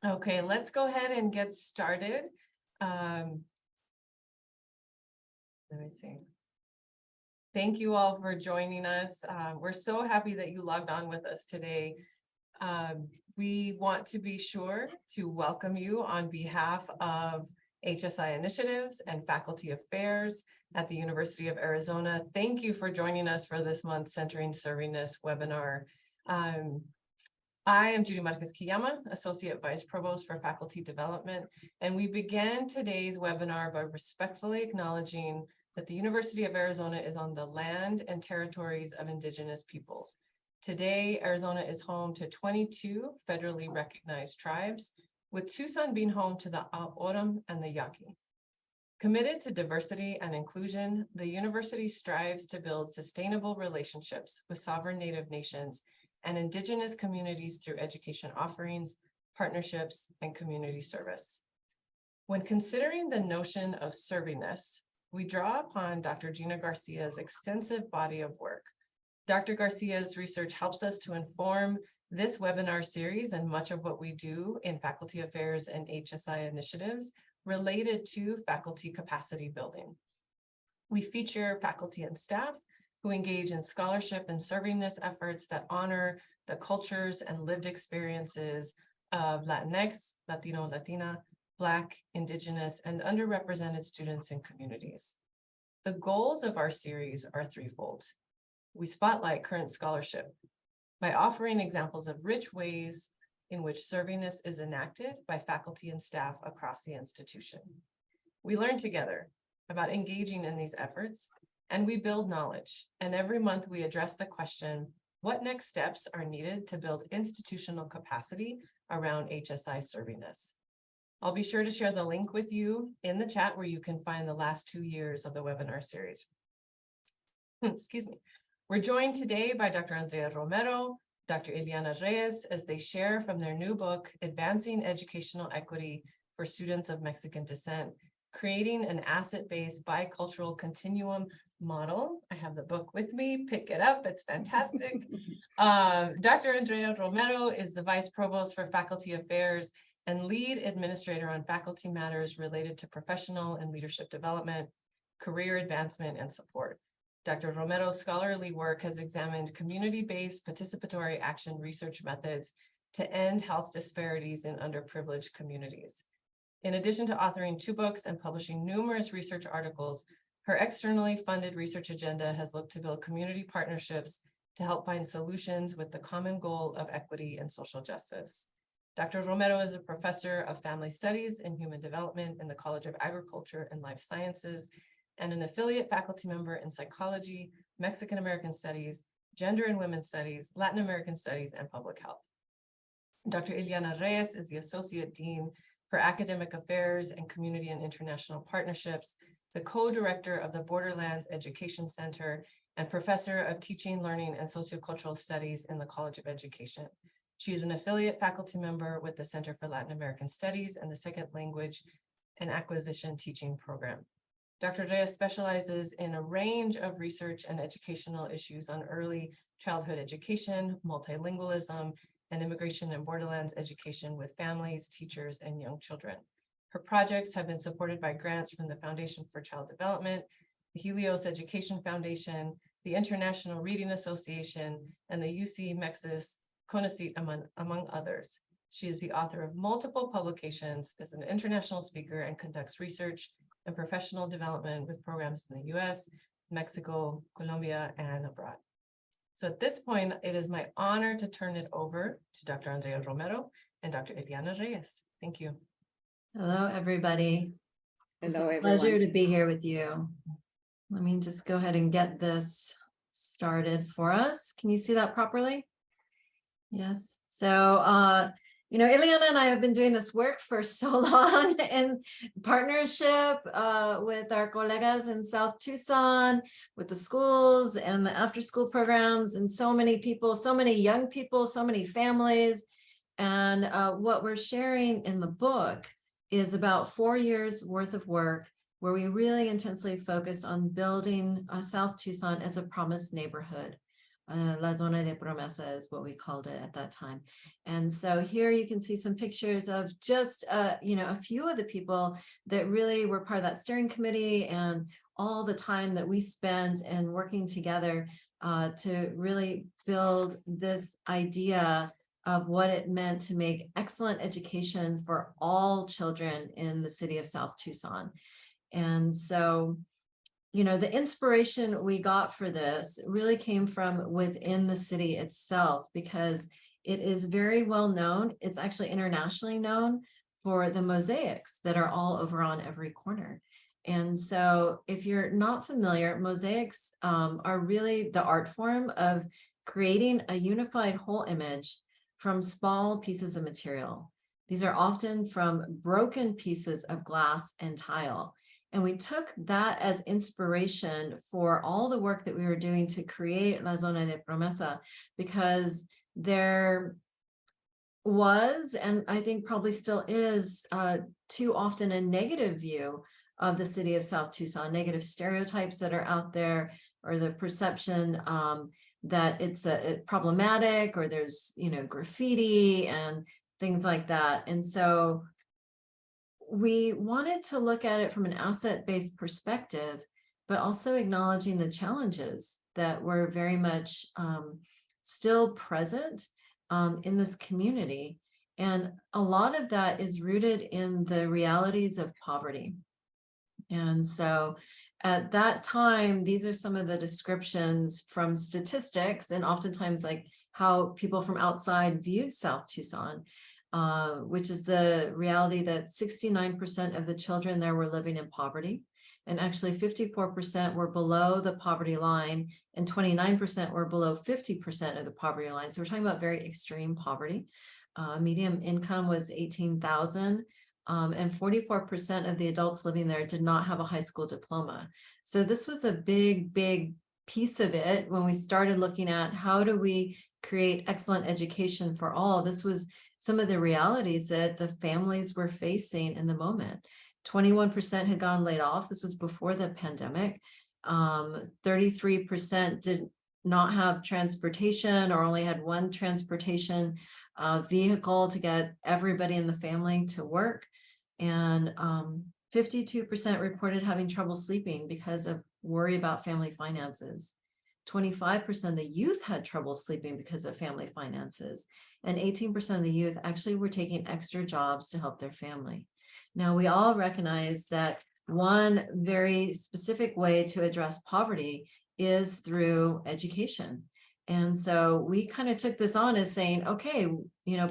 Okay, let's go ahead and get started. Let me see. Thank you all for joining us. We're so happy that you logged on with us today. We want to be sure to welcome you on behalf of HSI Initiatives and Faculty Affairs at the University of Arizona. Thank you for joining us for this month's Centering Servingness webinar. I am Judy Marquez-Kiyama, Associate Vice Provost for Faculty Development, and we began today's webinar by respectfully acknowledging that the University of Arizona is on the land and territories of Indigenous peoples. Today, Arizona is home to 22 federally recognized tribes, with Tucson being home to the O'odham and the Yaqui. Committed to diversity and inclusion, the university strives to build sustainable relationships with sovereign Native nations and Indigenous communities through education offerings, partnerships, and community service. When considering the notion of servingness, we draw upon Dr. Gina Garcia's extensive body of work. Dr. Garcia's research helps us to inform this webinar series and much of what we do in faculty affairs and HSI initiatives related to faculty capacity building. We feature faculty and staff who engage in scholarship and servingness efforts that honor the cultures and lived experiences of Latinx, Latino, Latina, Black, Indigenous, and underrepresented students and communities. The goals of our series are threefold. We spotlight current scholarship by offering examples of rich ways in which servingness is enacted by faculty and staff across the institution. We learn together about engaging in these efforts, and we build knowledge. And every month we address the question, what next steps are needed to build institutional capacity around HSI servingness? I'll be sure to share the link with you in the chat where you can find the last 2 years of the webinar series. Excuse me. We're joined today by Dr. Andrea Romero, Dr. Iliana Reyes, as they share from their new book, Advancing Educational Equity for Students of Mexican Descent, Creating an Asset-based Bicultural Continuum Model. I have the book with me, pick it up, it's fantastic. Dr. Andrea Romero is the Vice Provost for Faculty Affairs and Lead Administrator on faculty matters related to professional and leadership development, career advancement, and support. Dr. Romero's scholarly work has examined community-based participatory action research methods to end health disparities in underprivileged communities. In addition to authoring 2 books and publishing numerous research articles, her externally funded research agenda has looked to build community partnerships to help find solutions with the common goal of equity and social justice. Dr. Romero is a professor of family studies and human development in the College of Agriculture and Life Sciences, and an affiliate faculty member in psychology, Mexican American studies, gender and women's studies, Latin American studies, and public health. Dr. Iliana Reyes is the Associate Dean for Academic Affairs and Community and International Partnerships, the co-director of the Borderlands Education Center, and professor of Teaching, Learning, and Sociocultural Studies in the College of Education. She is an affiliate faculty member with the Center for Latin American Studies and the Second Language and Acquisition Teaching Program. Dr. Reyes specializes in a range of research and educational issues on early childhood education, multilingualism, and immigration and borderlands education with families, teachers, and young children. Her projects have been supported by grants from the Foundation for Child Development, the Helios Education Foundation, the International Reading Association, and the UC Mexis CONACYT, among others. She is the author of multiple publications, is an international speaker, and conducts research and professional development with programs in the US, Mexico, Colombia, and abroad. So at this point, it is my honor to turn it over to Dr. Andrea Romero and Dr. Iliana Reyes. Thank you. Hello, everybody. Hello, it's a pleasure to be here with you. Let me just go ahead and get this started for us. Can you see that properly? Yes. So, you know, Iliana and I have been doing this work for so long in partnership with our colegas in South Tucson, with the schools and the after-school programs, and so many people, so many young people, so many families. And what we're sharing in the book is about 4 years worth of work where we really intensely focus on building South Tucson as a promised neighborhood, La Zona de Promesa is what we called it at that time. And so here you can see some pictures of just, a few of the people that really were part of that steering committee, and all the time that we spent in working together to really build this idea of what it meant to make excellent education for all children in the city of South Tucson. And so, the inspiration we got for this really came from within the city itself, because it is very well known. It's actually internationally known for the mosaics that are all over on every corner. And so if you're not familiar, mosaics are really the art form of creating a unified whole image from small pieces of material. These are often from broken pieces of glass and tile. And we took that as inspiration for all the work that we were doing to create La Zona de Promesa, because there was, and I think probably still is, too often a negative view of the city of South Tucson, negative stereotypes that are out there, or the perception that it's problematic, or there's, graffiti and things like that. And so we wanted to look at it from an asset-based perspective, but also acknowledging the challenges that were very much still present in this community. And a lot of that is rooted in the realities of poverty. And so at that time, these are some of the descriptions from statistics, and oftentimes like how people from outside viewed South Tucson. Which is the reality that 69% of the children there were living in poverty, and actually 54% were below the poverty line, and 29% were below 50% of the poverty line. So we're talking about very extreme poverty. Median income was $18,000, and 44% of the adults living there did not have a high school diploma. So this was a big, big piece of it when we started looking at how do we create excellent education for all. This was some of the realities that the families were facing in the moment. 21% had gone laid off. This was before the pandemic. 33% did not have transportation, or only had one transportation vehicle to get everybody in the family to work. And 52% reported having trouble sleeping because of worry about family finances. 25% of the youth had trouble sleeping because of family finances, and 18% of the youth actually were taking extra jobs to help their family. Now, we all recognize that one very specific way to address poverty is through education. And so we kind of took this on as saying, okay,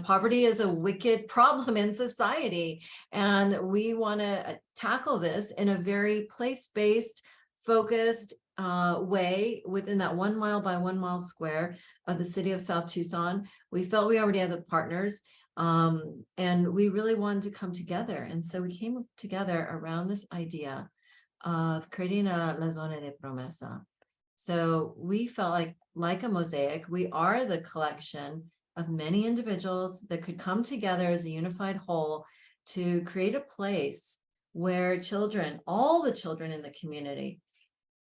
poverty is a wicked problem in society, and we want to tackle this in a very place-based, focused way within that 1 mile by 1 mile square of the city of South Tucson. We felt we already had the partners, and we really wanted to come together. And so we came together around this idea of creating a La Zona de Promesa. So we felt like a mosaic, we are the collection of many individuals that could come together as a unified whole to create a place where children, all the children in the community,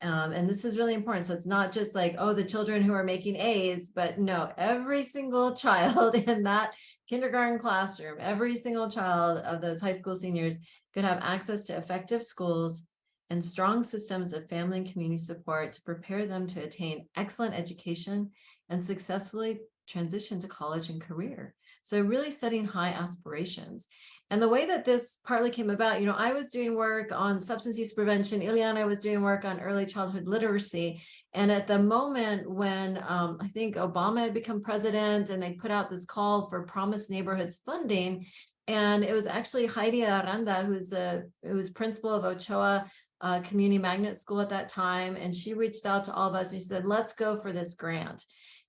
and this is really important. So it's not just like, oh, the children who are making A's, but no, every single child in that kindergarten classroom, every single child of those high school seniors could have access to effective schools and strong systems of family and community support to prepare them to attain excellent education and successfully transition to college and career. So really setting high aspirations. And the way that this partly came about, I was doing work on substance use prevention. Iliana was doing work on early childhood literacy. And at the moment when I think Obama had become president, and they put out this call for Promise Neighborhoods funding, and it was actually Heidi Aranda, who was principal of Ochoa Community Magnet School at that time. And she reached out to all of us and she said, let's go for this grant.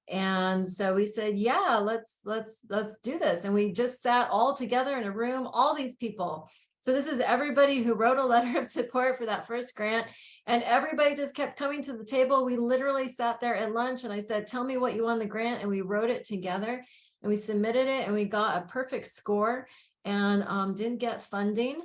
And so we said, yeah, let's do this. And we just sat all together in a room, all these people. So this is everybody who wrote a letter of support for that first grant. And everybody just kept coming to the table. We literally sat there at lunch and I said, tell me what you won the grant. And we wrote it together and we submitted it and we got a perfect score, and didn't get funding,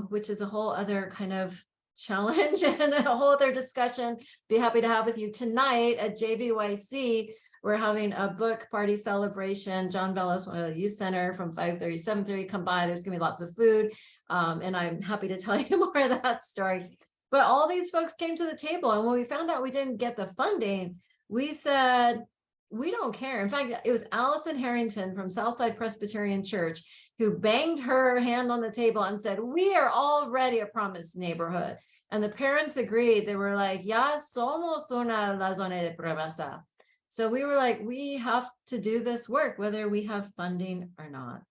which is a whole other kind of challenge and a whole other discussion be happy to have with you tonight at JVYC. We're having a book party celebration. John Bellows, one of the youth center, from 5:30 to 7:30. Come by. There's gonna be lots of food, and I'm happy to tell you more of that story. But all these folks came to the table, and when we found out we didn't get the funding, we said, we don't care. In fact, it was Allison Harrington from Southside Presbyterian Church who banged her hand on the table and said, we are already a promised neighborhood. And the parents agreed. They were like, ya somos una la zona de promesa. So we were like, we have to do this work, whether we have funding or not.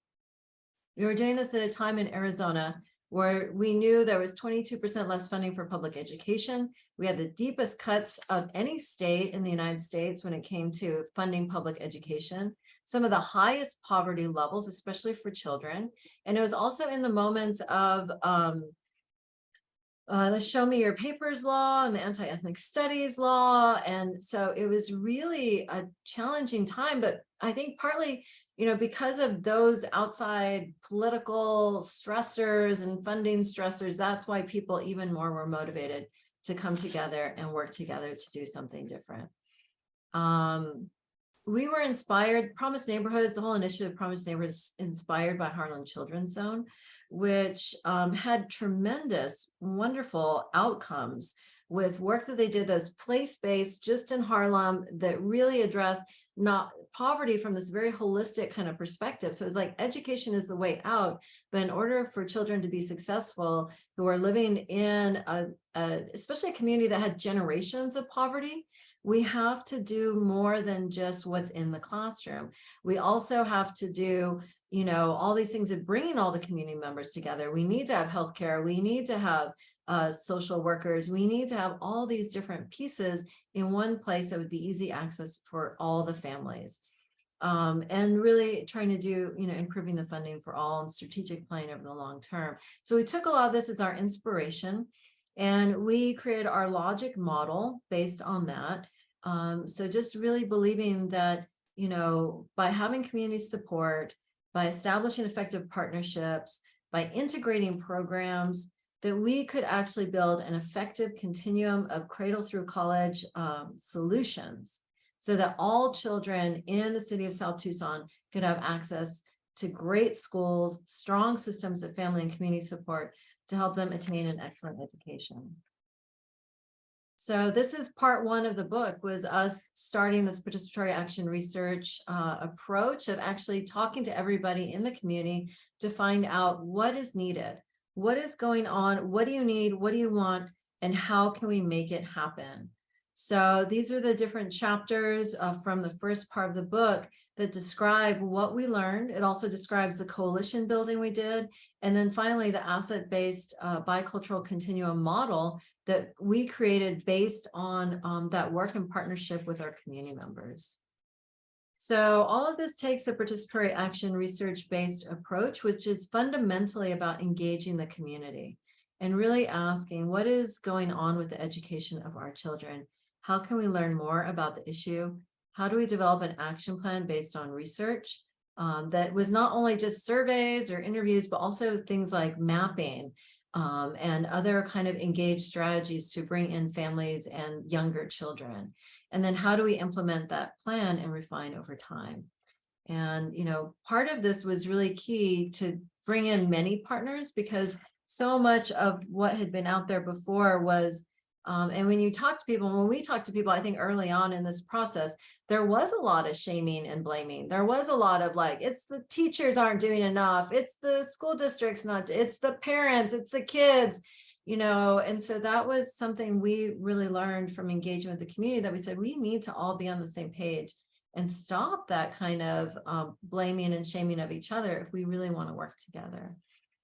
We were doing this at a time in Arizona where we knew there was 22% less funding for public education. We had the deepest cuts of any state in the United States when it came to funding public education, some of the highest poverty levels, especially for children. And it was also in the moments of the Show Me Your Papers law and the anti-ethnic studies law. And so it was really a challenging time, but I think partly, because of those outside political stressors and funding stressors, that's why people even more were motivated to come together and work together to do something different. We were inspired, Promised Neighborhoods, the whole initiative Promised Neighborhoods, inspired by Harlem Children's Zone, which had tremendous, wonderful outcomes with work that they did that's place-based just in Harlem that really addressed not poverty from this very holistic kind of perspective. So it's like education is the way out, but in order for children to be successful who are living in especially a community that had generations of poverty, we have to do more than just what's in the classroom. We also have to do, all these things of bringing all the community members together. We need to have healthcare. We need to have social workers. We need to have all these different pieces in one place that would be easy access for all the families. And really trying to do, improving the funding for all and strategic planning over the long term. So we took a lot of this as our inspiration, and we created our logic model based on that. So just really believing that, by having community support, by establishing effective partnerships, by integrating programs, that we could actually build an effective continuum of cradle through college solutions so that all children in the city of South Tucson could have access to great schools, strong systems of family and community support to help them attain an excellent education. So this is part one of the book, was us starting this participatory action research approach of actually talking to everybody in the community to find out what is needed, what is going on, what do you need, what do you want, and how can we make it happen? So these are the different chapters from the first part of the book that describe what we learned. It also describes the coalition building we did. And then finally, the asset-based bicultural continuum model that we created based on that work in partnership with our community members. So all of this takes a participatory action research-based approach, which is fundamentally about engaging the community and really asking what is going on with the education of our children. How can we learn more about the issue? How do we develop an action plan based on research that was not only just surveys or interviews, but also things like mapping and other kind of engaged strategies to bring in families and younger children? And then how do we implement that plan and refine over time? And, part of this was really key to bring in many partners, because so much of what had been out there before was and when you talk to people, when we talk to people, I think early on in this process, there was a lot of shaming and blaming. There was a lot of like, it's the teachers aren't doing enough. It's the school districts not, it's the parents, it's the kids, and so that was something we really learned from engaging with the community, that we said, we need to all be on the same page and stop that kind of blaming and shaming of each other if we really want to work together.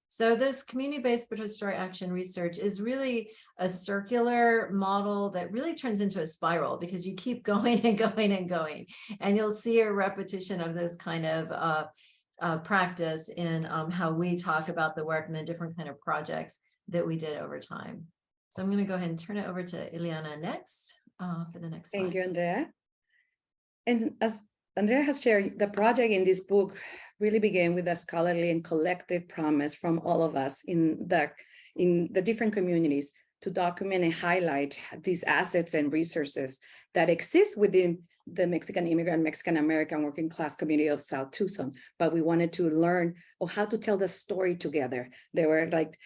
So this community-based participatory action research is really a circular model that really turns into a spiral, because you keep going and going and going, and you'll see a repetition of this kind of practice in how we talk about the work and the different kind of projects that we did over time. So I'm going to go ahead and turn it over to Iliana next for the next slide. Thank you, Andrea. And as Andrea has shared, the project in this book really began with a scholarly and collective promise from all of us in the different communities to document and highlight these assets and resources that exist within the Mexican immigrant, Mexican American working class community of South Tucson. But we wanted to learn how to tell the story together. There were like,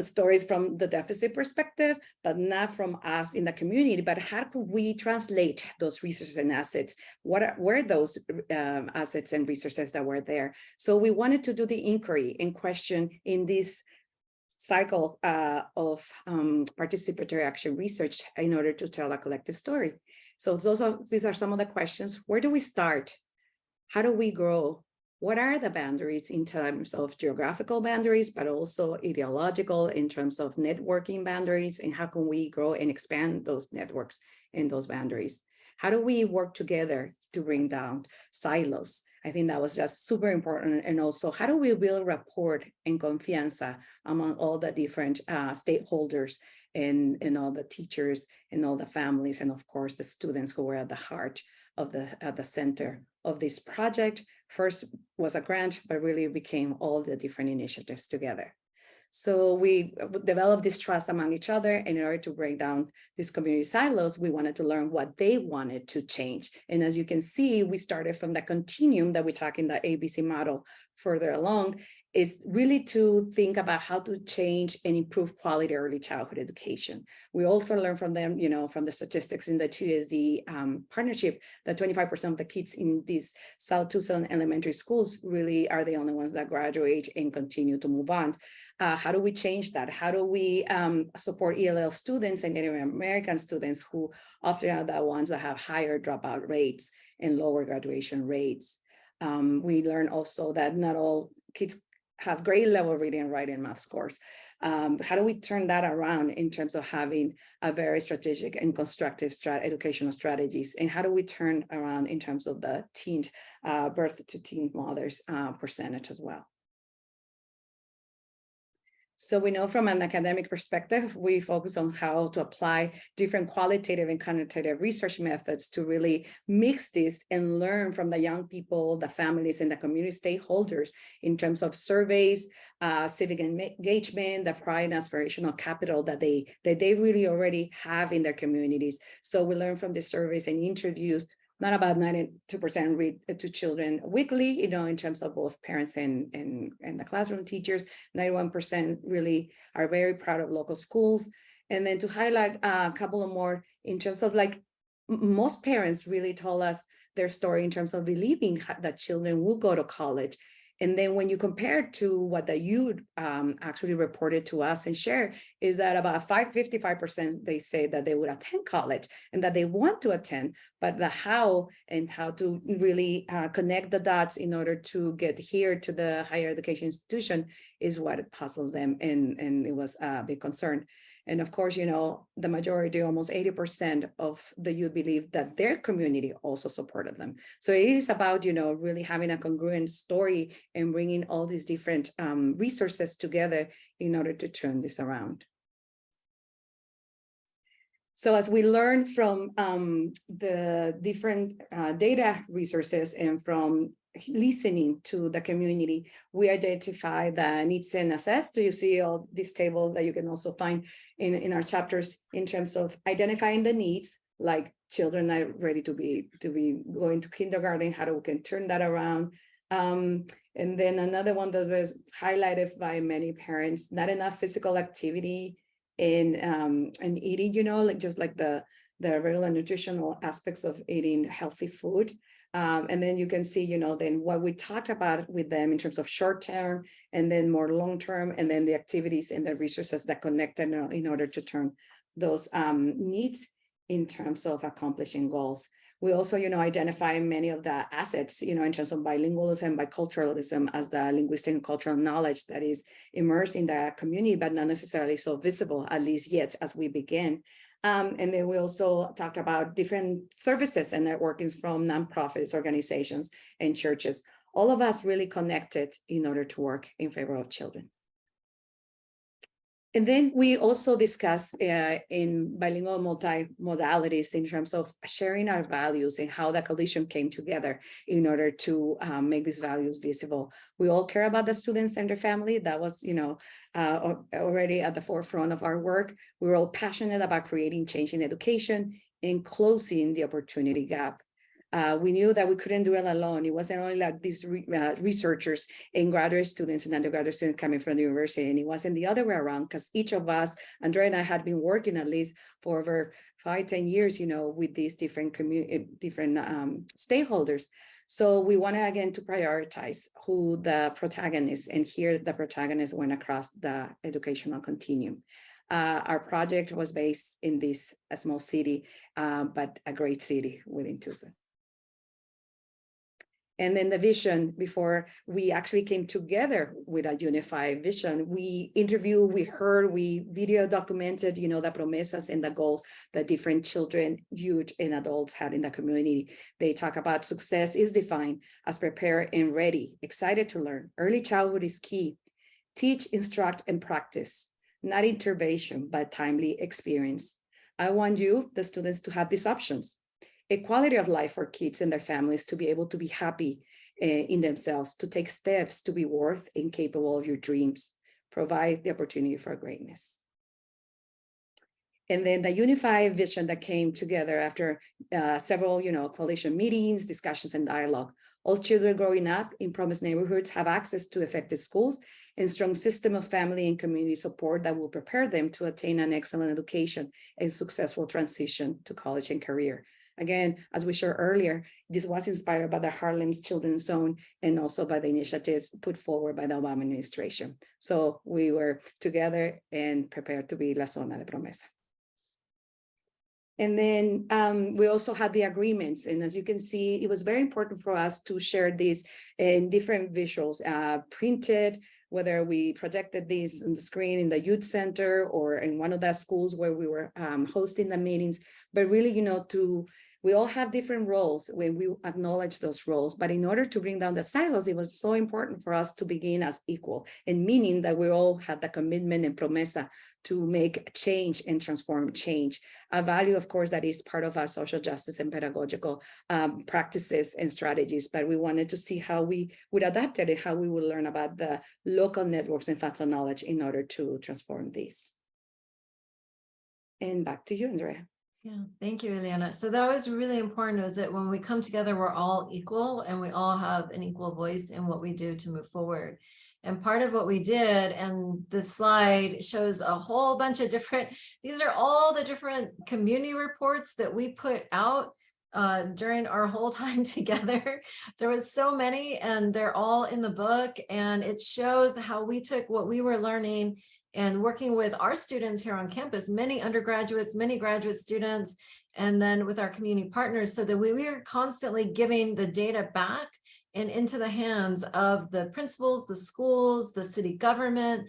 stories from the deficit perspective, but not from us in the community, but how could we translate those resources and assets? What were those assets and resources that were there? So we wanted to do the inquiry and question in this cycle of participatory action research in order to tell a collective story. So these are some of the questions. Where do we start? How do we grow? What are the boundaries in terms of geographical boundaries, but also ideological in terms of networking boundaries? And how can we grow and expand those networks and those boundaries? How do we work together to bring down silos? I think that was just super important. And also, how do we build rapport and confianza among all the different stakeholders and all the teachers and all the families, and of course, the students who were at the heart of at the center of this project. First was a grant, but really became all the different initiatives together. So we developed this trust among each other, and in order to break down these community silos, we wanted to learn what they wanted to change. And as you can see, we started from the continuum that we talk in the ABC model further along, is really to think about how to change and improve quality early childhood education. We also learned from them, from the statistics in the 2SD partnership, that 25% of the kids in these South Tucson elementary schools really are the only ones that graduate and continue to move on. How do we change that? How do we support ELL students and Native American students who often are the ones that have higher dropout rates and lower graduation rates? We learned also that not all kids have grade level reading and writing math scores. How do we turn that around in terms of having a very strategic and constructive educational strategies? And how do we turn around in terms of the teen birth to teen mothers percentage as well? So we know from an academic perspective, we focus on how to apply different qualitative and quantitative research methods to really mix this and learn from the young people, the families, and the community stakeholders in terms of surveys, civic engagement, the pride and aspirational capital that they really already have in their communities. So we learn from the surveys and interviews. Not about 92% read to children weekly, in terms of both parents and the classroom teachers. 91% really are very proud of local schools. And then to highlight a couple of more in terms of most parents really told us their story in terms of believing that children will go to college. And then when you compare it to what the youth actually reported to us and shared, is that about 55% they say that they would attend college and that they want to attend, but the how and how to really connect the dots in order to get here to the higher education institution is what puzzles them, and it was a big concern. And of course, the majority, almost 80% of the youth believe that their community also supported them. So it is about, really having a congruent story and bringing all these different resources together in order to turn this around. So as we learn from the different data resources and from listening to the community, we identify the needs and assess. So you see all this table that you can also find in our chapters in terms of identifying the needs, like children are ready to be going to kindergarten, how we can turn that around. And then another one that was highlighted by many parents, not enough physical activity and eating, just like the regular nutritional aspects of eating healthy food. And then you can see, then what we talked about with them in terms of short term and then more long term, and then the activities and the resources that connect them in order to turn those needs in terms of accomplishing goals. We also, identify many of the assets, in terms of bilingualism and biculturalism as the linguistic and cultural knowledge that is immersed in the community, but not necessarily so visible, at least yet, as we begin. And then we also talked about different services and networkings from nonprofits, organizations, and churches. All of us really connected in order to work in favor of children. And then we also discuss in bilingual multimodalities in terms of sharing our values and how the coalition came together in order to make these values visible. We all care about the students and their family. That was, already at the forefront of our work. We were all passionate about creating change in education and closing the opportunity gap. We knew that we couldn't do it alone. It wasn't only like these researchers and graduate students and undergraduate students coming from the university, and it wasn't the other way around, because each of us, Andrea and I, had been working at least for over 5-10 years, with these different stakeholders. So we wanted again to prioritize who the protagonists, and here the protagonists went across the educational continuum. Our project was based in this small city, but a great city within Tucson. And then the vision, before we actually came together with a unified vision, we interviewed, we heard, we video documented, the promesas and the goals that different children, youth, and adults had in the community. They talk about success is defined as prepared and ready, excited to learn. Early childhood is key. Teach, instruct, and practice, not intervention, but timely experience. I want you, the students, to have these options. A quality of life for kids and their families to be able to be happy in themselves, to take steps to be worth and capable of your dreams, provide the opportunity for greatness. And then the unified vision that came together after several, coalition meetings, discussions, and dialogue. All children growing up in promised neighborhoods have access to effective schools and strong system of family and community support that will prepare them to attain an excellent education and successful transition to college and career. Again, as we shared earlier, this was inspired by the Harlem's Children's Zone and also by the initiatives put forward by the Obama administration. So we were together and prepared to be La Zona de Promesa. And then we also had the agreements. And as you can see, it was very important for us to share these in different visuals, printed, whether we projected these on the screen in the youth center or in one of the schools where we were hosting the meetings, but really, we all have different roles when we acknowledge those roles. But in order to bring down the silos, it was so important for us to begin as equal, and meaning that we all had the commitment and promesa to make change and transform change. A value, of course, that is part of our social justice and pedagogical practices and strategies, but we wanted to see how we would adapt it and how we would learn about the local networks and factual knowledge in order to transform these. And back to you, Andrea. Yeah, thank you, Iliana. So that was really important, is that when we come together, we're all equal and we all have an equal voice in what we do to move forward. And part of what we did, and this slide shows a whole bunch of these are all the different community reports that we put out during our whole time together. There was so many, and they're all in the book, and it shows how we took what we were learning and working with our students here on campus, many undergraduates, many graduate students, and then with our community partners, so that we were constantly giving the data back and into the hands of the principals, the schools, the city government,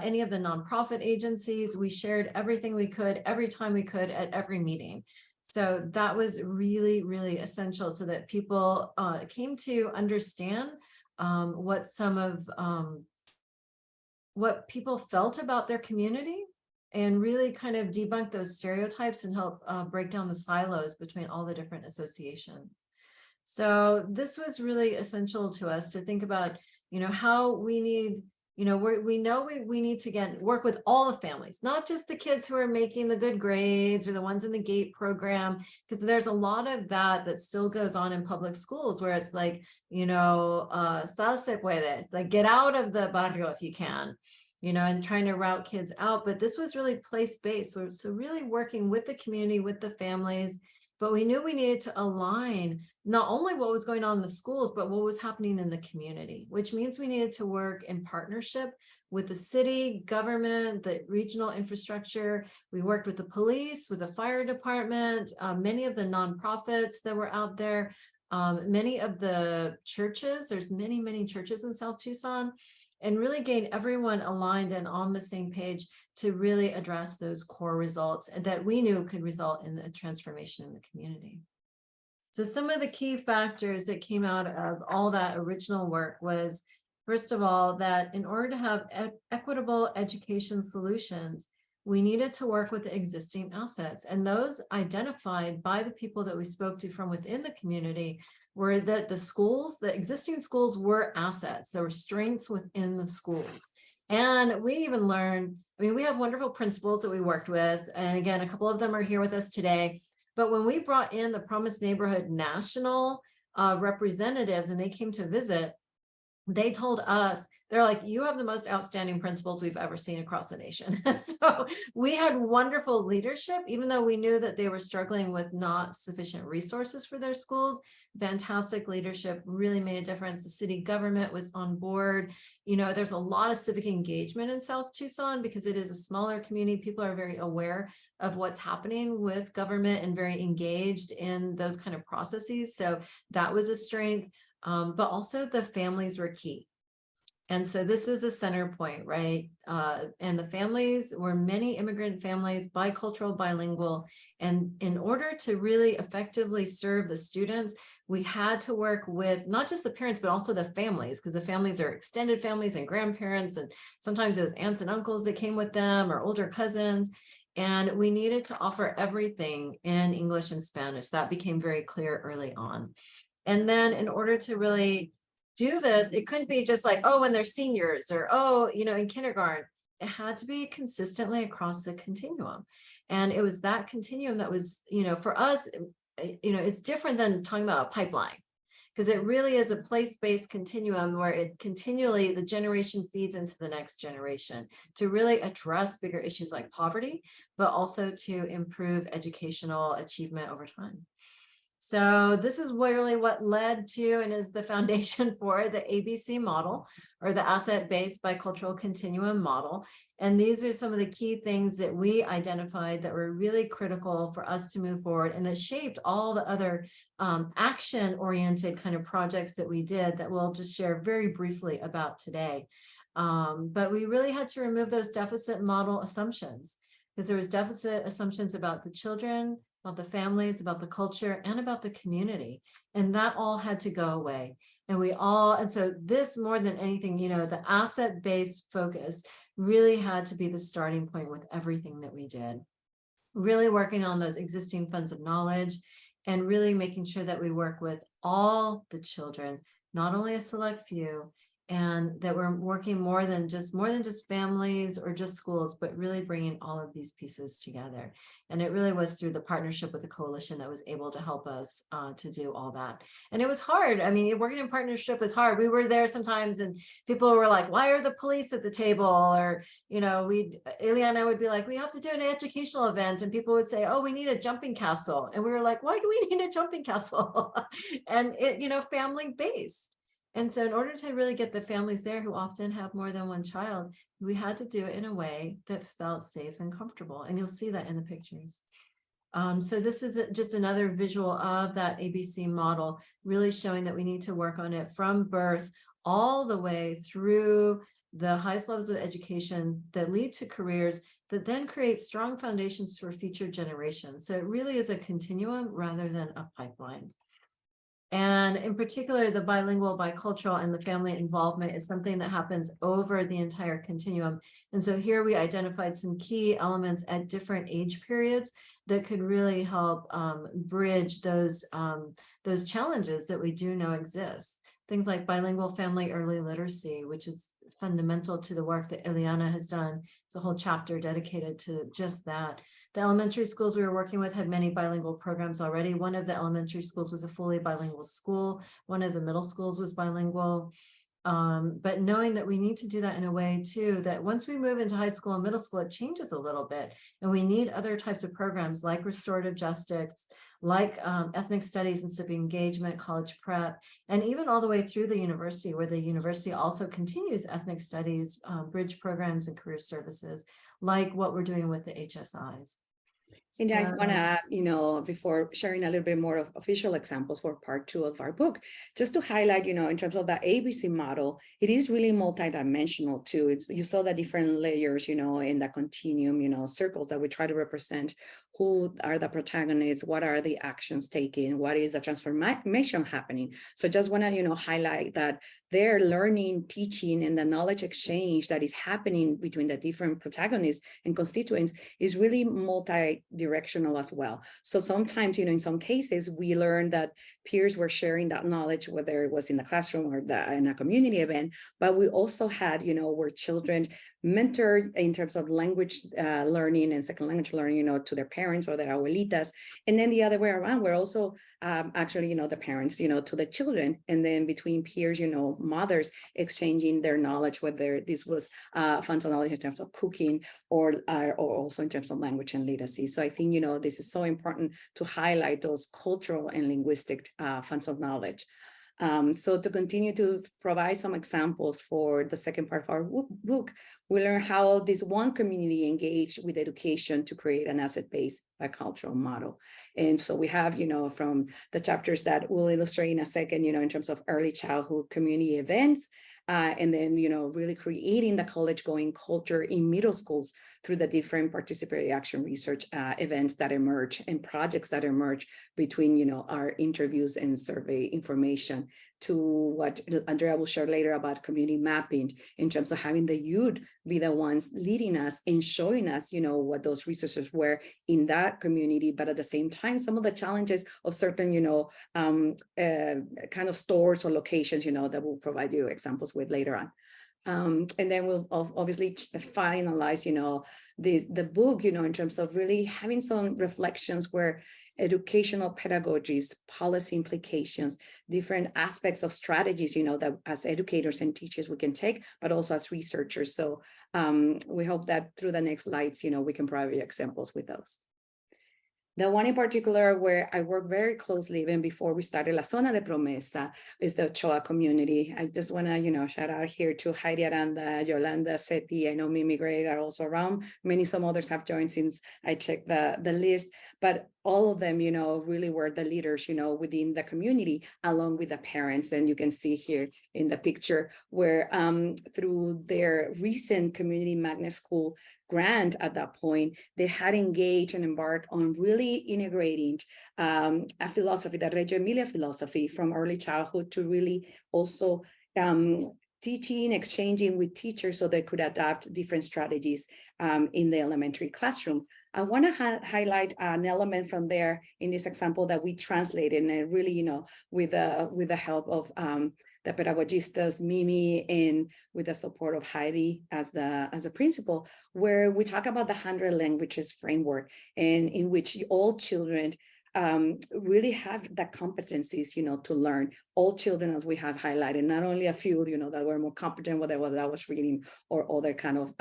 any of the nonprofit agencies. We shared everything we could, every time we could, at every meeting. So that was really, really essential, so that people came to understand what some of what people felt about their community, and really kind of debunk those stereotypes and help break down the silos between all the different associations. So this was really essential to us to think about, how we need, we need to work with all the families, not just the kids who are making the good grades or the ones in the GATE program, because there's a lot of that still goes on in public schools, where it's like, sal se puede, like get out of the barrio if you can, and trying to route kids out. But this was really place-based. So really working with the community, with the families. But we knew we needed to align not only what was going on in the schools, but what was happening in the community, which means we needed to work in partnership with the city, government, the regional infrastructure. We worked with the police, with the fire department, many of the nonprofits that were out there, many of the churches. There's many, many churches in South Tucson, and really gain everyone aligned and on the same page to really address those core results that we knew could result in a transformation in the community. So some of the key factors that came out of all that original work was, first of all, that in order to have equitable education solutions, we needed to work with the existing assets. And those identified by the people that we spoke to from within the community were that the existing schools were assets. There were strengths within the schools. And we even learned, I mean, we have wonderful principals that we worked with. And again, a couple of them are here with us today. But when we brought in the Promise Neighborhood national representatives and they came to visit, they told us, they're like, you have the most outstanding principals we've ever seen across the nation. So we had wonderful leadership, even though we knew that they were struggling with not sufficient resources for their schools. Fantastic leadership really made a difference. The city government was on board. You know, there's a lot of civic engagement in South Tucson because it is a smaller community. People are very aware of what's happening with government and very engaged in those kind of processes. So that was a strength. But also the families were key. And so this is the center point, right? And the families were many immigrant families, bicultural, bilingual. And in order to really effectively serve the students, we had to work with not just the parents, but also the families, because the families are extended families and grandparents. And sometimes it was aunts and uncles that came with them or older cousins. And we needed to offer everything in English and Spanish. That became very clear early on. And then in order to really do this, it couldn't be just like, oh, when they're seniors or, oh, you know, in kindergarten. It had to be consistently across the continuum. And it was that continuum that was, you know, for us, you know, it's different than talking about a pipeline, because it really is a place-based continuum where it continually, the generation feeds into the next generation to really address bigger issues like poverty, but also to improve educational achievement over time. So this is really what led to and is the foundation for the ABC model, or the Asset-based Bicultural Continuum Model. And these are some of the key things that we identified that were really critical for us to move forward, and that shaped all the other action-oriented kind of projects that we did that we'll just share very briefly about today. But we really had to remove those deficit model assumptions, because there was deficit assumptions about the children, about the families, about the culture, and about the community. And that all had to go away. And so this, more than anything, you know, the asset-based focus really had to be the starting point with everything that we did. Really working on those existing funds of knowledge and really making sure that we work with all the children, not only a select few, and that we're working more than just families or just schools, but really bringing all of these pieces together. And it really was through the partnership with the coalition that was able to help us to do all that. And it was hard. I mean, working in partnership is hard. We were there sometimes and people were like, why are the police at the table? Or, you know, Iliana would be like, we have to do an educational event. And people would say, oh, we need a jumping castle. And we were like, why do we need a jumping castle? And it, you know, family based. And so in order to really get the families there who often have more than one child, we had to do it in a way that felt safe and comfortable. And you'll see that in the pictures. So this is just another visual of that ABC model, really showing that we need to work on it from birth all the way through the highest levels of education that lead to careers that then create strong foundations for future generations. So it really is a continuum rather than a pipeline. And in particular, the bilingual, bicultural, and the family involvement is something that happens over the entire continuum. And so here we identified some key elements at different age periods that could really help bridge those challenges that we do know exist. Things like bilingual family early literacy, which is fundamental to the work that Iliana has done. It's a whole chapter dedicated to just that. The elementary schools we were working with had many bilingual programs already. One of the elementary schools was a fully bilingual school. One of the middle schools was bilingual. But knowing that we need to do that in a way too, that once we move into high school and middle school, it changes a little bit. And we need other types of programs like restorative justice, like ethnic studies and civic engagement, college prep, and even all the way through the university, where the university also continues ethnic studies, bridge programs and career services, like what we're doing with the HSIs. And I So- want to add, before sharing a little bit more of official examples for part 2 of our book, just to highlight, in terms of the ABC model, it is really multidimensional too. You saw the different layers, in the continuum, circles that we try to represent. Who are the protagonists? What are the actions taken? What is the transformation happening? So just want to, highlight that their learning, teaching, and the knowledge exchange that is happening between the different protagonists and constituents is really multi-directional as well. So sometimes, in some cases, we learned that peers were sharing that knowledge, whether it was in the classroom or in a community event, but we also had, where children mentored in terms of language learning and second language learning, to their parents or their abuelitas. And then the other way around, we're also actually, the parents, to the children, and then between peers, mothers exchanging their knowledge, whether this was fundamental knowledge in terms of cooking or also in terms of language and literacy. So I think, this is so important to highlight those cultural and linguistic funds of knowledge. So to continue to provide some examples for the second part of our book, we learn how this one community engaged with education to create an asset-based bicultural model. And so we have, from the chapters that we'll illustrate in a second, in terms of early childhood community events, and then, really creating the college-going culture in middle schools through the different participatory action research events that emerge and projects that emerge between, our interviews and survey information, to what Andrea will share later about community mapping in terms of having the youth be the ones leading us and showing us, what those resources were in that community, but at the same time, some of the challenges of certain, kind of stores or locations, that we'll provide you examples with later on. And then we'll obviously finalize, the book, in terms of really having some reflections where educational pedagogies, policy implications, different aspects of strategies, that as educators and teachers we can take, but also as researchers. So we hope that through the next slides, we can provide you examples with those. The one in particular where I work very closely even before we started La Zona de Promesa is the Ochoa community. I just want to, shout out here to Heidi Aranda, Yolanda Seti. I know Mimi Gray are also around. Some others have joined since I checked the list, but all of them, really were the leaders, within the community, along with the parents. And you can see here in the picture where through their recent community magnet school grant at that point, they had engaged and embarked on really integrating a philosophy, the Reggio Emilia philosophy, from early childhood to really also teaching, exchanging with teachers so they could adapt different strategies in the elementary classroom. I want to highlight an element from there in this example that we translated, and really, with the help of the pedagogistas, Mimi, and with the support of Heidi as a principal, where we talk about the 100 languages framework, and in which all children really have the competencies, to learn. All children, as we have highlighted, not only a few, that were more competent, whether that was reading or other kind of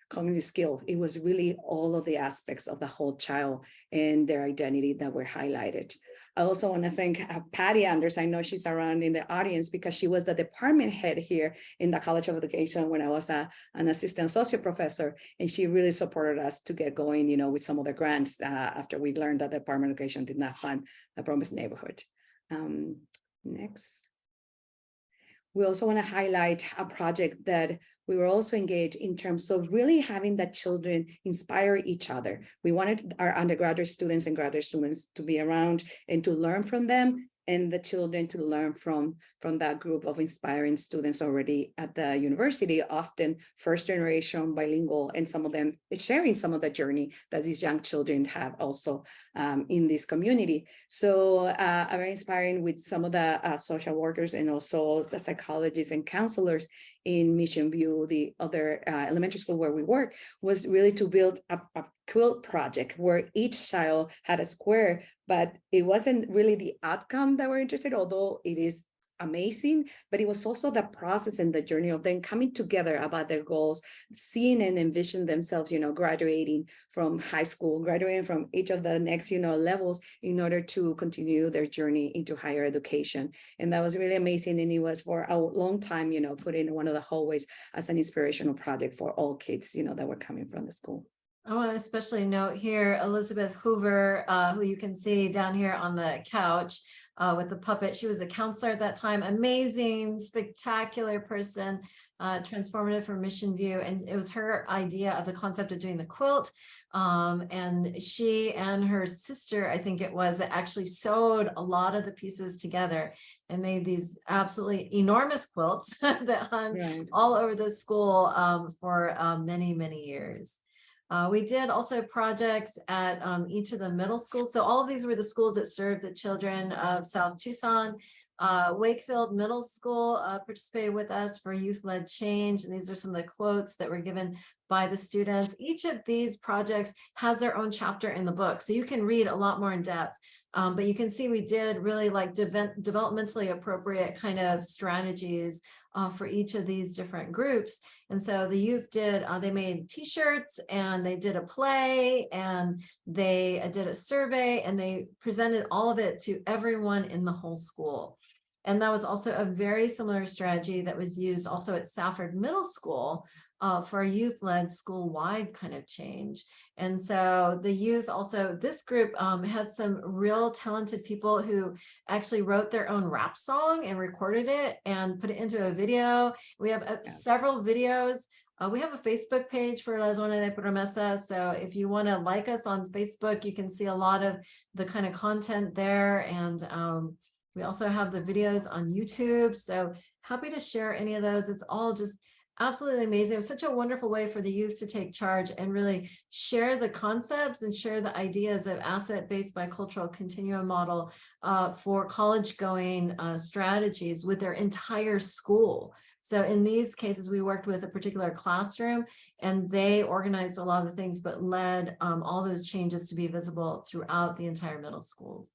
cognitive skills. It was really all of the aspects of the whole child and their identity that were highlighted. I also want to thank Patty Anders. I know she's around in the audience because she was the department head here in the College of Education when I was an assistant associate professor, and she really supported us to get going, with some of the grants after we learned that the Department of Education did not fund the Promised Neighborhood. Next. We also want to highlight a project that we were also engaged in terms of really having the children inspire each other. We wanted our undergraduate students and graduate students to be around and to learn from them, and the children to learn from that group of inspiring students already at the university, often first generation bilingual, and some of them sharing some of the journey that these young children have also in this community. So very inspiring with some of the social workers and also the psychologists and counselors in Mission View, the other elementary school where we work, was really to build a quilt project where each child had a square, but it wasn't really the outcome that we're interested, although it is amazing, but it was also the process and the journey of them coming together about their goals, seeing and envision themselves, graduating from high school, graduating from each of the next, levels in order to continue their journey into higher education. And that was really amazing. And it was for a long time, put in one of the hallways as an inspirational project for all kids, that were coming from the school. I want to especially note here Elizabeth Hoover, who you can see down here on the couch with the puppet. She was a counselor at that time. Amazing, spectacular person, transformative for Mission View. And it was her idea of the concept of doing the quilt. And she and her sister, I think it was, that actually sewed a lot of the pieces together and made these absolutely enormous quilts that hung Right. all over the school for many, many years. We did also projects at each of the middle schools. So all of these were the schools that served the children of South Tucson. Wakefield Middle School participated with us for youth-led change. And these are some of the quotes that were given by the students. Each of these projects has their own chapter in the book, so you can read a lot more in depth. But you can see we did really like developmentally appropriate kind of strategies for each of these different groups. And so the youth did, they made t-shirts and they did a play and they did a survey and they presented all of it to everyone in the whole school. And that was also a very similar strategy that was used also at Safford Middle School for a youth-led school-wide kind of change. And so the youth also, this group had some real talented people who actually wrote their own rap song and recorded it and put it into a video. We have several videos. We have a Facebook page for La Zona de Promesa. So if you want to like us on Facebook, you can see a lot of the kind of content there. And we also have the videos on YouTube. So happy to share any of those. It's all just absolutely amazing. It was such a wonderful way for the youth to take charge and really share the concepts and share the ideas of asset-based bicultural continuum model for college-going strategies with their entire school. So in these cases, we worked with a particular classroom and they organized a lot of the things, but led all those changes to be visible throughout the entire middle schools.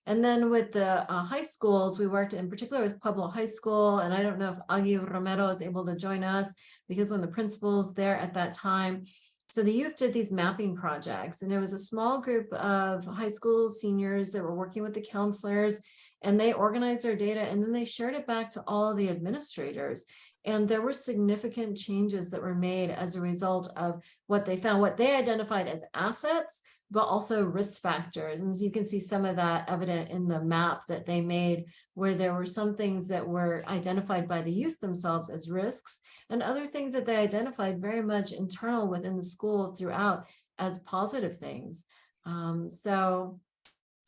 And then with the high schools, we worked in particular with Pueblo High School. And I don't know if Andrea Romero is able to join us because one of the principals there at that time. So the youth did these mapping projects, and it was a small group of high school seniors that were working with the counselors, and they organized their data and then they shared it back to all the administrators. And there were significant changes that were made as a result of what they found, what they identified as assets, but also risk factors. And so you can see some of that evident in the map that they made, where there were some things that were identified by the youth themselves as risks, and other things that they identified very much internal within the school throughout as positive things. So,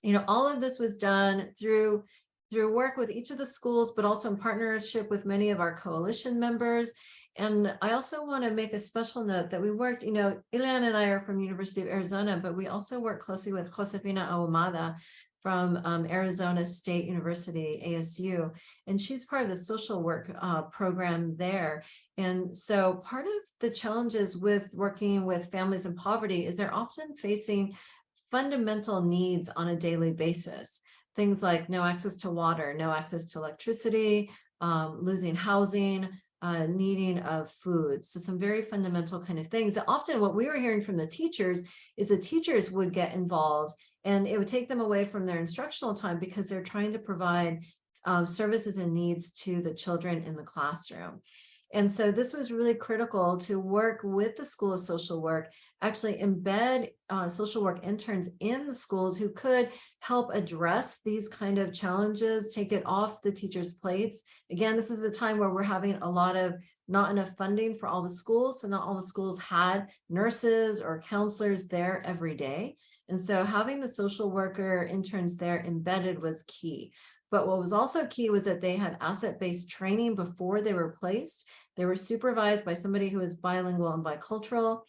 you know, all of this was done through work with each of the schools, but also in partnership with many of our coalition members. And I also want to make a special note that we worked, you know, Iliana and I are from University of Arizona, but we also work closely with Josefina Ahumada from Arizona State University, ASU, and she's part of the social work program there. And so part of the challenges with working with families in poverty is they're often facing fundamental needs on a daily basis. Things like no access to water, no access to electricity, losing housing, needing of food. So some very fundamental kind of things that often what we were hearing from the teachers is the teachers would get involved and it would take them away from their instructional time because they're trying to provide services and needs to the children in the classroom. And so this was really critical to work with the School of Social Work, actually embed social work interns in the schools who could help address these kind of challenges, take it off the teachers' plates. Again, this is a time where we're having a lot of not enough funding for all the schools. So not all the schools had nurses or counselors there every day. And so having the social worker interns there embedded was key. But what was also key was that they had asset-based training before they were placed. They were supervised by somebody who was bilingual and bicultural,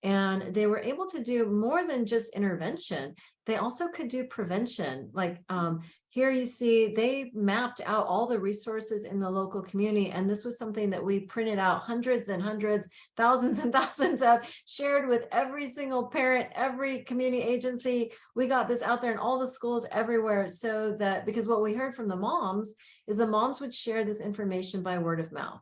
and they were able to do more than just intervention. They also could do prevention. Like here you see, they mapped out all the resources in the local community. And this was something that we printed out hundreds and hundreds, thousands and thousands of, shared with every single parent, every community agency. We got this out there in all the schools everywhere, so that, because what we heard from the moms is the moms would share this information by word of mouth.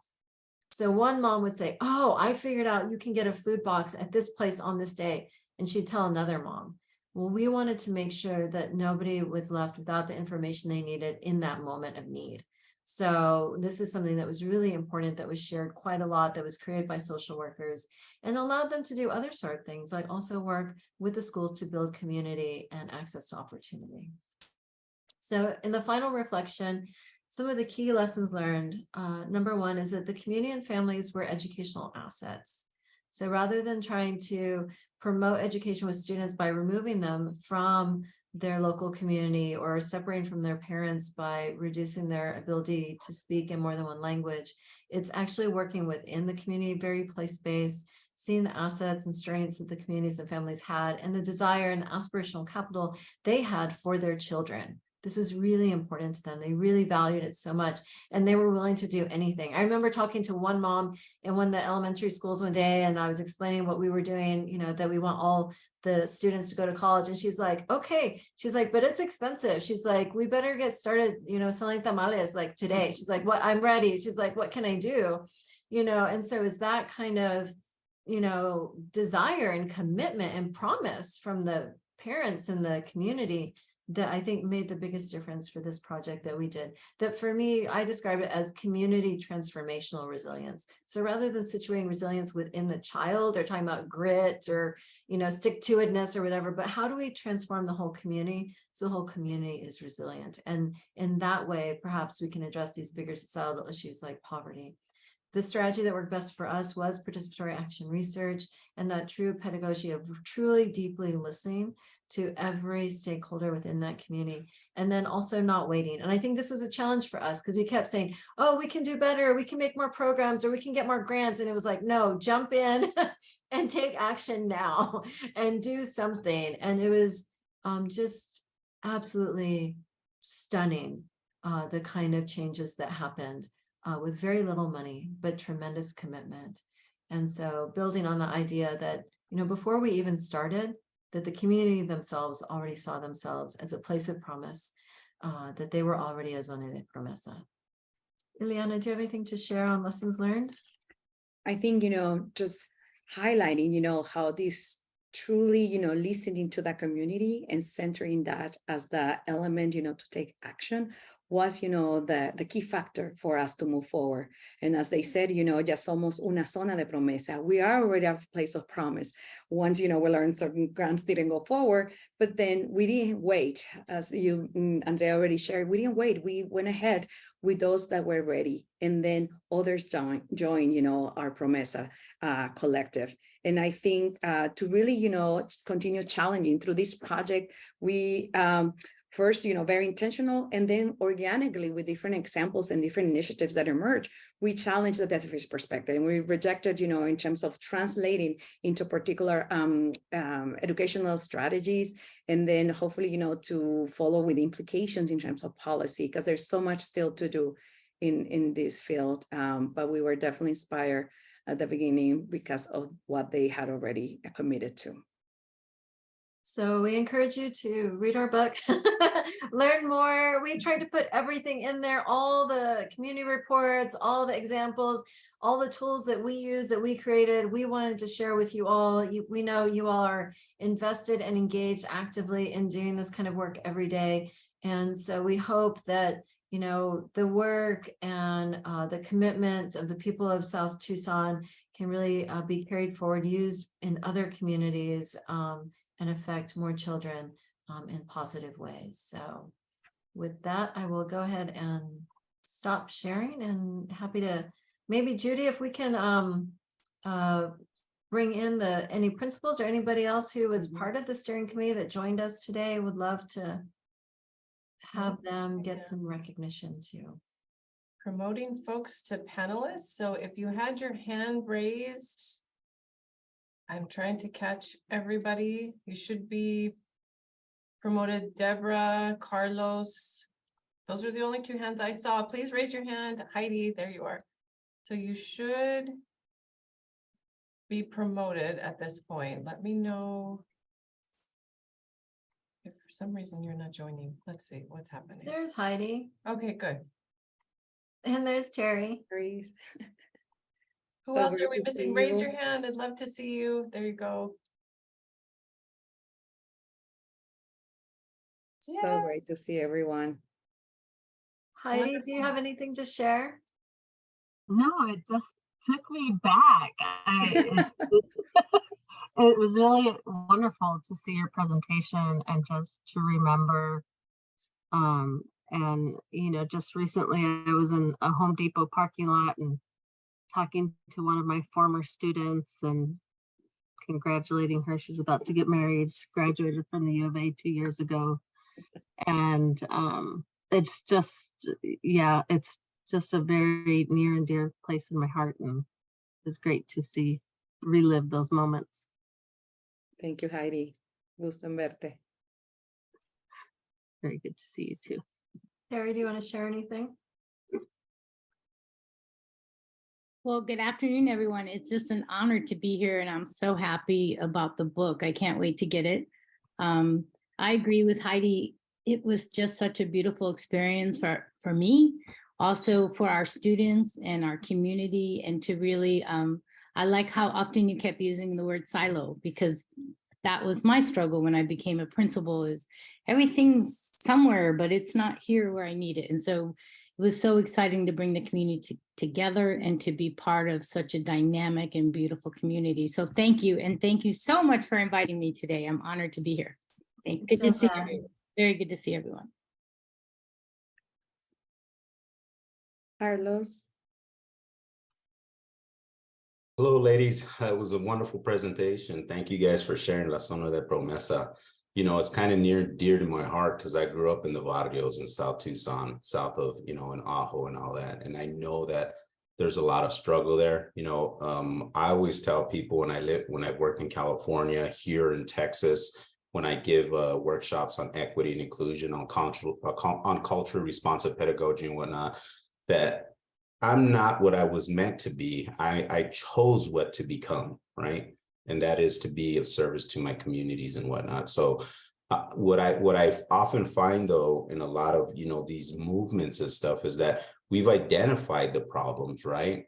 So one mom would say, oh, I figured out you can get a food box at this place on this day. And she'd tell another mom. Well, we wanted to make sure that nobody was left without the information they needed in that moment of need. So this is something that was really important, that was shared quite a lot, that was created by social workers and allowed them to do other sort of things, like also work with the schools to build community and access to opportunity. So in the final reflection, some of the key lessons learned, number one is that the community and families were educational assets. So rather than trying to promote education with students by removing them from their local community or separating from their parents by reducing their ability to speak in more than one language, it's actually working within the community, very place-based, seeing the assets and strengths that the communities and families had and the desire and the aspirational capital they had for their children. This was really important to them. They really valued it so much, and they were willing to do anything. I remember talking to one mom in one of the elementary schools one day, and I was explaining what we were doing, you know, that we want all the students to go to college. And she's like, okay. She's like, but it's expensive. She's like, we better get started, you know, selling tamales like today. She's like, what? I'm ready. She's like, what can I do? You know, and so is that kind of, you know, desire and commitment and promise from the parents in the community that I think made the biggest difference for this project that we did. That for me, I describe it as community transformational resilience. So rather than situating resilience within the child or talking about grit or, you know, stick-to-itiveness or whatever, but how do we transform the whole community so the whole community is resilient? And in that way, perhaps we can address these bigger societal issues like poverty. The strategy that worked best for us was participatory action research and that true pedagogy of truly deeply listening to every stakeholder within that community, and then also not waiting. And I think this was a challenge for us because we kept saying, oh, we can do better, we can make more programs, or we can get more grants. And it was like, no, jump in and take action now and do something. And it was just absolutely stunning, the kind of changes that happened with very little money, but tremendous commitment. And so building on the idea that, you know, before we even started, that the community themselves already saw themselves as a place of promise, that they were already a zona de promesa. Iliana, do you have anything to share on lessons learned? I think, you know, just highlighting, you know, how this truly, you know, listening to that community and centering that as the element, you know, to take action was, you know, the key factor for us to move forward. And as they said, you know, ya somos una zona de promesa. We are already a place of promise. Once, you know, we learned certain grants didn't go forward, but then we didn't wait. As you, Andrea already shared, we didn't wait. We went ahead with those that were ready. And then others join, you know, our promesa collective. And I think to really, you know, continue challenging through this project, we, first, you know, very intentional, and then organically with different examples and different initiatives that emerge, we challenge the deficit perspective, and we rejected, you know, in terms of translating into particular educational strategies, and then hopefully, you know, to follow with implications in terms of policy, because there's so much still to do in this field. But we were definitely inspired at the beginning because of what they had already committed to. So we encourage you to read our book, learn more. We tried to put everything in there, all the community reports, all the examples, all the tools that we use, that we created. We wanted to share with you all. We know you all are invested and engaged actively in doing this kind of work every day. And so we hope that, you know, the work and the commitment of the people of South Tucson can really be carried forward, used in other communities, and affect more children in positive ways. So with that, I will go ahead and stop sharing, and happy to, maybe Judy, if we can bring in any principals or anybody else who was part of the steering committee that joined us today, would love to have them get some recognition too. Promoting folks to panelists. So if you had your hand raised, I'm trying to catch everybody. You should be promoted. Deborah, Carlos. Those are the only two hands I saw. Please raise your hand. Heidi, there you are. So you should be promoted at this point. Let me know if for some reason you're not joining. Let's see what's happening. There's Heidi. Okay, good. And there's Terry. Who else are we missing? Raise your hand. I'd love to see you. There you go. So great to see everyone. Heidi, do you have anything to share? No, it just took me back. It was really wonderful to see your presentation and just to remember. And just recently I was in a Home Depot parking lot and talking to one of my former students and congratulating her. She's about to get married. She graduated from the U of A 2 years ago. And it's just, yeah, it's just a very near and dear place in my heart. And it's great to relive those moments. Thank you, Heidi. Gusto en verte. Very good to see you too. Terry, do you want to share anything? Well, good afternoon, everyone. It's just an honor to be here, and I'm so happy about the book. I can't wait to get it. I agree with Heidi. It was just such a beautiful experience for me, also for our students and our community, and to really, I like how often you kept using the word silo, because that was my struggle when I became a principal, is everything's somewhere, but it's not here where I need it. And so it was so exciting to bring the community together and to be part of such a dynamic and beautiful community. So thank you. And thank you so much for inviting me today. I'm honored to be here. Good to see everyone. Very good to see everyone. Carlos. Hello, ladies. It was a wonderful presentation. Thank you guys for sharing La Zona de Promesa. It's kind of near and dear to my heart because I grew up in the Barrios in South Tucson, south of, in Ajo and all that. And I know that there's a lot of struggle there. I always tell people when I work in California, here in Texas, when I give workshops on equity and inclusion, on culturally responsive pedagogy and whatnot, that I'm not what I was meant to be. I chose what to become, right? And that is to be of service to my communities and whatnot. So what I often find, though, in a lot of, these movements and stuff is that we've identified the problems, right?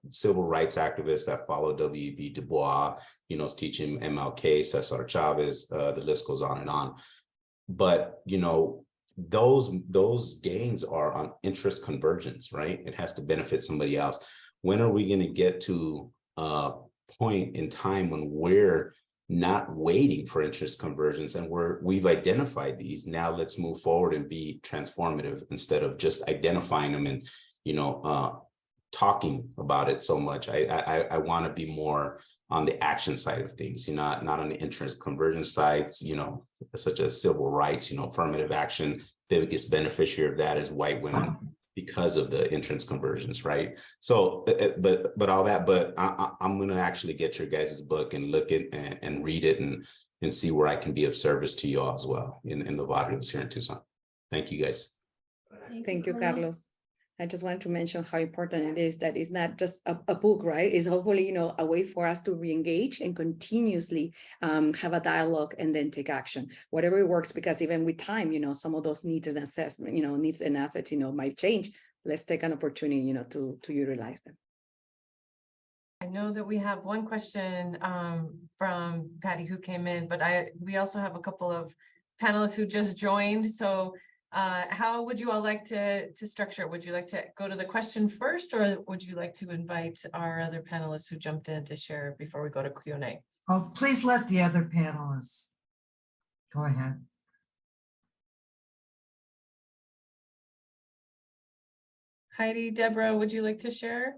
Civil rights activists that follow W.E.B. Du Bois, is teaching MLK, Cesar Chavez, the list goes on and on. But, those gains are on interest convergence, right? It has to benefit somebody else. When are we going to get to a point in time when we're not waiting for interest convergence and we've identified these? Now let's move forward and be transformative instead of just identifying them and talking about it so much. I want to be more on the action side of things, not on the interest convergence sides, such as civil rights, affirmative action. The biggest beneficiary of that is white women because of the entrance conversions, right? So, but all that, but I'm going to actually get your guys' book and look at and read it and see where I can be of service to you all as well in the barrios here in Tucson. Thank you, guys. Thank you, Carlos. I just wanted to mention how important it is that it's not just a book, right? It's hopefully, a way for us to re-engage and continuously have a dialogue and then take action, whatever works, because even with time, some of those needs and assessment, needs and assets, might change. Let's take an opportunity, to utilize them. I know that we have one question from Patty who came in, but we also have a couple of panelists who just joined. So how would you all like to structure it? Would you like to go to the question first, or would you like to invite our other panelists who jumped in to share before we go to Q&A? Oh, please let the other panelists go ahead. Heidi, Deborah, would you like to share?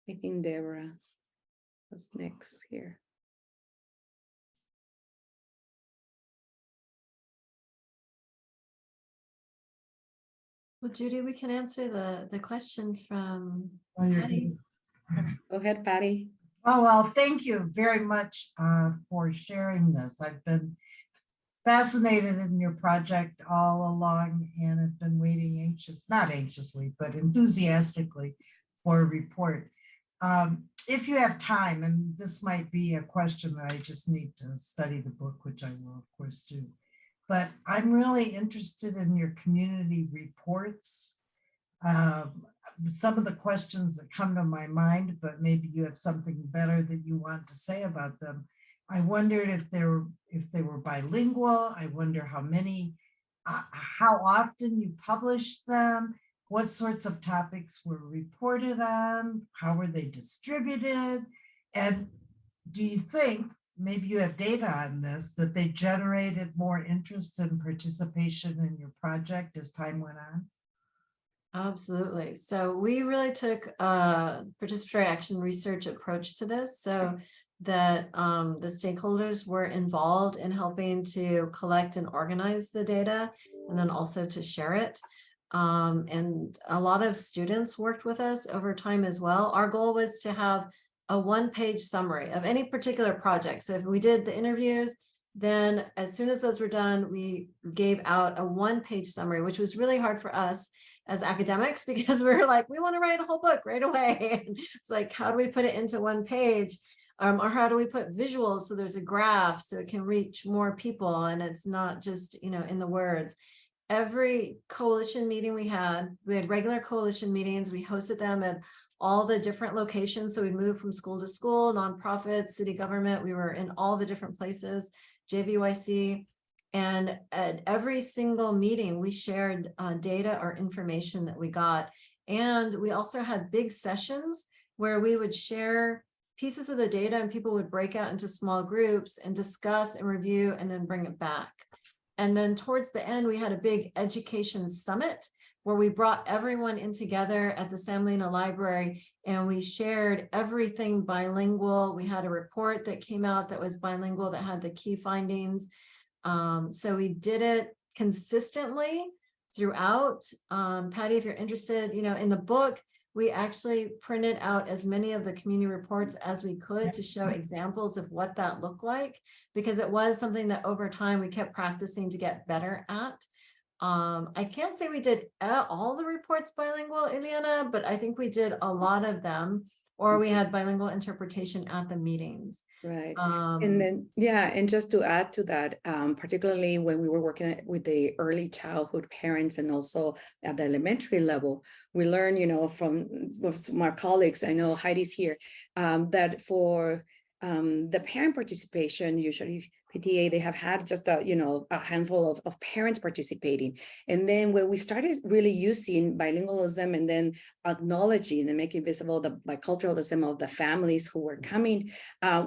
I think Deborah was next here. Well, Judy, we can answer the question from Oh, Patty. Go ahead, Patty. Oh, well, thank you very much for sharing this. I've been fascinated in your project all along and have been waiting not anxiously, but enthusiastically for a report. If you have time, and this might be a question that I just need to study the book, which I will of course do, but I'm really interested in your community reports. Some of the questions that come to my mind, but maybe you have something better that you want to say about them. I wondered if there if they were bilingual. I wonder how many, how often you published them, what sorts of topics were reported on, how were they distributed, and do you think, maybe you have data on this, that they generated more interest and participation in your project as time went on? Absolutely. So we really took a participatory action research approach to this, so that the stakeholders were involved in helping to collect and organize the data, and then also to share it. And a lot of students worked with us over time as well. Our goal was to have a one-page summary of any particular project. So if we did the interviews, then as soon as those were done, we gave out a one-page summary, which was really hard for us as academics, because we were like, we want to write a whole book right away. It's like, how do we put it into one page? Or how do we put visuals so there's a graph so it can reach more people and it's not just, you know, in the words. Every coalition meeting we had regular coalition meetings. We hosted them at all the different locations. So we'd move from school to school, nonprofits, city government. We were in all the different places, JVYC. And at every single meeting, we shared data or information that we got. And we also had big sessions where we would share pieces of the data and people would break out into small groups and discuss and review and then bring it back. And then towards the end, we had a big education summit where we brought everyone in together at the Sam Lena Library and we shared everything bilingual. We had a report that came out that was bilingual that had the key findings. So we did it consistently throughout. Patty, if you're interested, you know, in the book, we actually printed out as many of the community reports as we could to show examples of what that looked like, because it was something that over time we kept practicing to get better at. I can't say we did all the reports bilingual, Iliana, but I think we did a lot of them, or we had bilingual interpretation at the meetings. Right. And then, yeah, and just to add to that, particularly when we were working with the early childhood parents and also at the elementary level, we learned, you know, from our colleagues, I know Heidi's here, that for the parent participation, usually PTA, they have had just a, you know, a handful of parents participating. And then when we started really using bilingualism and then acknowledging and making visible the biculturalism of the families who were coming,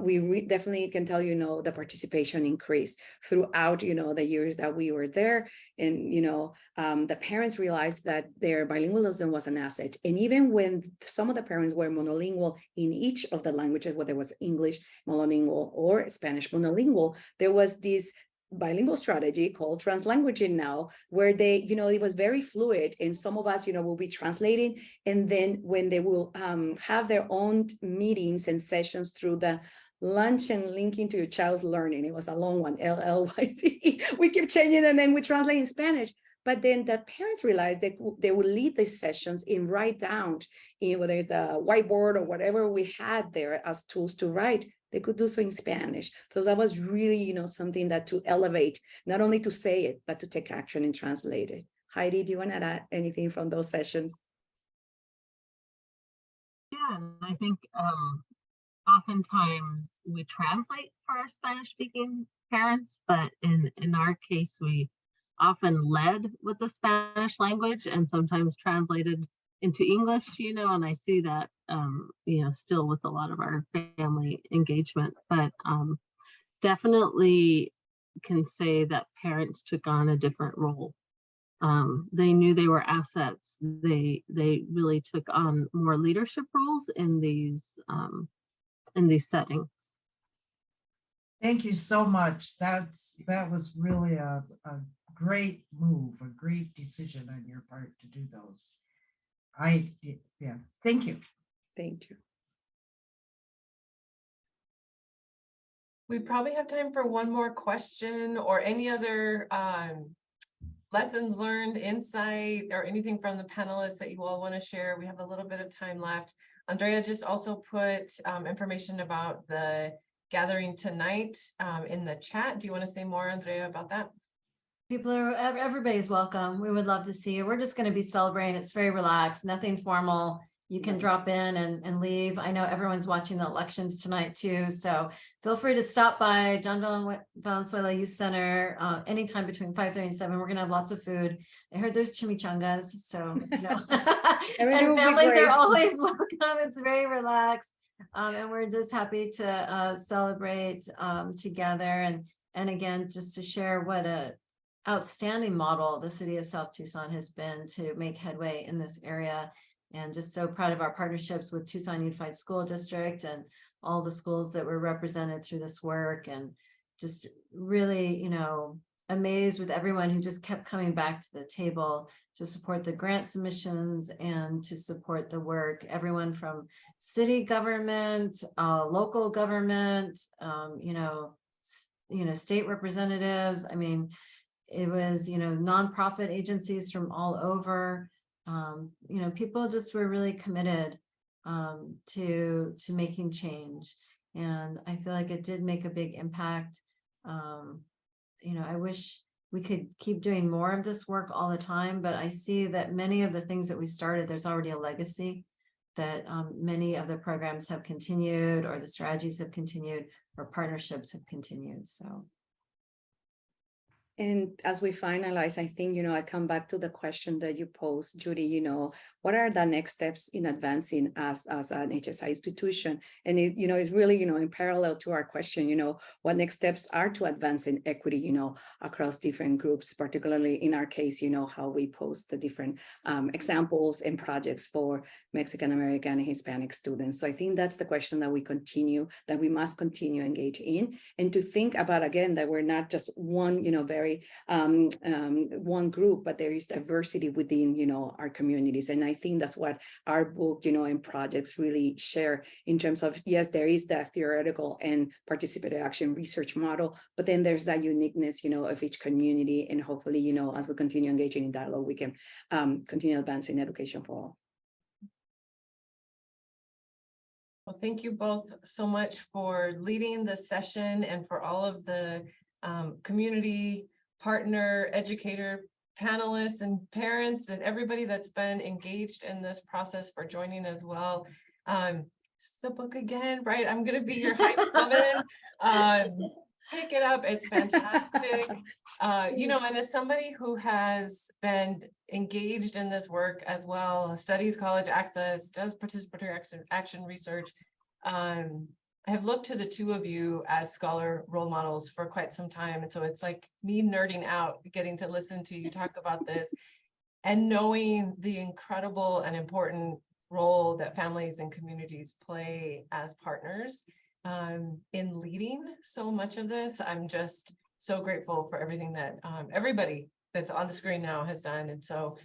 we definitely can tell, you know, the participation increased throughout, you know, the years that we were there. And, you know, the parents realized that their bilingualism was an asset. And even when some of the parents were monolingual in each of the languages, whether it was English monolingual or Spanish monolingual, there was this bilingual strategy called translanguaging now, where they, you know, it was very fluid. And some of us, you know, will be translating. And then when they will have their own meetings and sessions through the lunch and linking to your child's learning, it was a long one, LLYC. We keep changing and then we translate in Spanish. But then the parents realized that they would lead these sessions and write down, you know, whether it's the whiteboard or whatever we had there as tools to write, they could do so in Spanish. So that was really, you know, something that to elevate, not only to say it, but to take action and translate it. Heidi, do you want to add anything from those sessions? Yeah, and I think oftentimes we translate for our Spanish-speaking parents, but in our case, we often led with the Spanish language and sometimes translated into English, you know, and I see that, you know, still with a lot of our family engagement, but definitely can say that parents took on a different role. They knew they were assets. They really took on more leadership roles in these settings. Thank you so much. That was really a great move, a great decision on your part to do those. Yeah, thank you. Thank you. We probably have time for one more question or any other lessons learned, insight, or anything from the panelists that you all want to share. We have a little bit of time left. Andrea just also put information about the gathering tonight in the chat. Do you want to say more, Andrea, about that? Everybody's welcome. We would love to see you. We're just going to be celebrating. It's very relaxed, nothing formal. you can Right. drop in and leave. I know everyone's watching the elections tonight too, so feel free to stop by John Valenzuela Youth Center anytime between 5:30 and 7. We're gonna have lots of food. I heard there's chimichangas, so you know. Everything will And be families great. are always welcome. It's very relaxed. And we're just happy to celebrate together and again, just to share what a outstanding model the city of South Tucson has been to make headway in this area. And just so proud of our partnerships with Tucson Unified School District and all the schools that were represented through this work, and just really, you know, amazed with everyone who just kept coming back to the table to support the grant submissions and to support the work. Everyone from city government, local government, you know, state representatives. I mean, it was, you know, nonprofit agencies from all over. You know, people just were really committed to making change, and I feel like it did make a big impact. You know, I wish we could keep doing more of this work all the time, but I see that many of the things that we started, there's already a legacy that many of the programs have continued, or the strategies have continued, or partnerships have continued. So. And as we finalize, I think, you know, I come back to the question that you posed, Judy, you know, what are the next steps in advancing as an HSI institution? And it, you know, it's really, you know, in parallel to our question, you know, what next steps are to advance in equity, you know, across different groups, particularly in our case, you know, how we post the different examples and projects for Mexican American and Hispanic students. So I think that's the question that we must continue engage in, and to think about, again, that we're not just one, you know, very one group, but there is diversity within, you know, our communities. And I think that's what our book, you know, and projects really share in terms of, yes, there is that theoretical and participative action research model, but then there's that uniqueness, you know, of each community. And hopefully, you know, as we continue engaging in dialogue, we can continue advancing education for all. Well, thank you both so much for leading the session and for all of the community partner, educator, panelists, and parents, and everybody that's been engaged in this process for joining as well. It's the book again, right? I'm gonna be your hype woman. Pick it up, it's fantastic. You know, and as somebody who has been engaged in this work as well, studies college access, does participatory action research, I have looked to the two of you as scholar role models for quite some time. And so it's like me nerding out, getting to listen to you talk about this and knowing the incredible and important role that families and communities play as partners in leading so much of this. I'm just so grateful for everything that everybody that's on the screen now has done. And so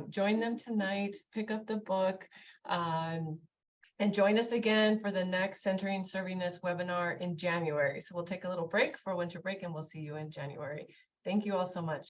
join them tonight, pick up the book, and join us again for the next Centering Servingness webinar in January. So we'll take a little break for winter break, and we'll see you in January. Thank you all so much.